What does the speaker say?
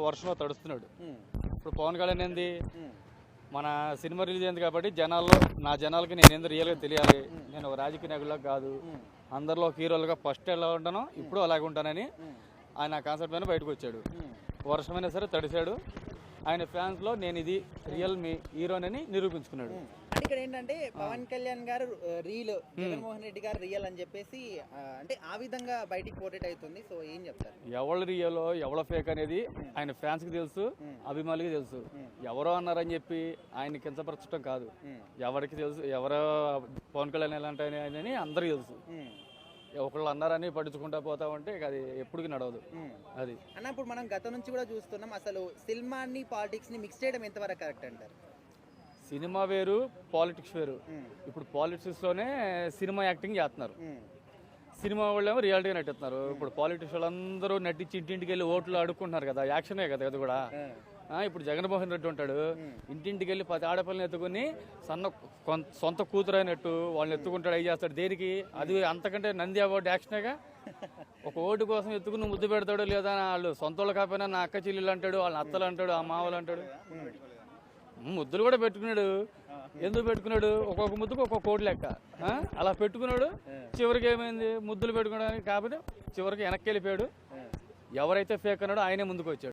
వర్షంలో తడుస్తున్నాడు. ఇప్పుడు పవన్ కళ్యాణ్ ఏంది, మన సినిమా రిలీజ్ అయింది కాబట్టి జనాల్లో నా జనాలకి నేను ఏందో రియల్గా తెలియాలి, నేను ఒక రాజకీయ నాయకులా కాదు, అందరిలో హీరోలుగా ఫస్ట్ ఎలా ఉంటానో ఇప్పుడు అలాగే ఉంటానని ఆయన కాన్సెప్ట్ మీద బయటకు వచ్చాడు. వర్షమైనా సరే తడిశాడు. ఆయన ఫ్యాన్స్లో నేను ఇది రియల్ మీ హీరోనని నిరూపించుకున్నాడు. అంటే ఇక్కడ ఏంటంటే పవన్ కళ్యాణ్ గారు రీల్, జగన్మోహన్ రెడ్డి గారు రియల్ అని చెప్పేసి అంటే ఆ విధంగా బయటికి పోర్ట్రేట్ అవుతుంది. సో ఏం చెప్తారు? ఎవరు రియలో ఎవడ ఫేక్ అనేది ఆయన ఫ్యాన్స్కి తెలుసు, అభిమానులకి తెలుసు. ఎవరో అన్నారని చెప్పి ఆయన కించపరచడం కాదు, ఎవరికి తెలుసు ఎవరో పవన్ కళ్యాణ్ ఎలాంటి అని అందరికీ తెలుసు. ఒకళ్ళు అన్నారని పట్టించుకుంటా పోతా ఉంటే అది ఎప్పటికీ నడవదు. అది అన్న ఇప్పుడు మనం గతం నుంచి కూడా చూస్తున్నాం, అసలు సినిమాని పాలిటిక్స్ ని మిక్స్ చేయడం ఎంతవరకు కరెక్ట్ అంటారు? సినిమా వేరు, పాలిటిక్స్ వేరు. ఇప్పుడు పాలిటిక్స్ లోనే సినిమా యాక్టింగ్ చేస్తున్నారు, సినిమా వాళ్ళేమో రియాలిటీగా నటిస్తున్నారు. ఇప్పుడు పాలిటిక్స్ వాళ్ళందరూ నటించి ఇంటింటికి వెళ్ళి ఓట్లు అడుక్కుంటున్నారు కదా, యాక్షనే కదా అది కూడా. ఇప్పుడు జగన్మోహన్ రెడ్డి ఉంటాడు, ఇంటింటికి వెళ్ళి 10 ఆడపిల్లని ఎత్తుకుని సొంత కూతురు అయినట్టు వాళ్ళని ఎత్తుకుంటాడు, అవి చేస్తాడు. దేనికి? అది అంతకంటే నంది అవార్డు యాక్షనేగా. ఒక ఓటు కోసం ఎత్తుకుని ముద్దు పెడతాడు, లేదా వాళ్ళు సొంత వాళ్ళు కాకపోయినా నా అక్క చెల్లెలు అంటాడు, వాళ్ళ అత్తలు అంటాడు, ఆ మావలు అంటాడు. ముద్దులు కూడా పెట్టుకున్నాడు. ఎందుకు పెట్టుకున్నాడు? ఒక్కొక్క ముద్దుకు ఒక్కొక్క కోటి లెక్క అలా పెట్టుకున్నాడు. చివరికి ఏమైంది? ముద్దులు పెట్టుకోవడానికి కాబట్టి చివరికి వెనక్కి వెళ్ళిపోయాడు. ఎవరైతే ఫేక్ అన్నాడో ఆయనే ముందుకు వచ్చాడు.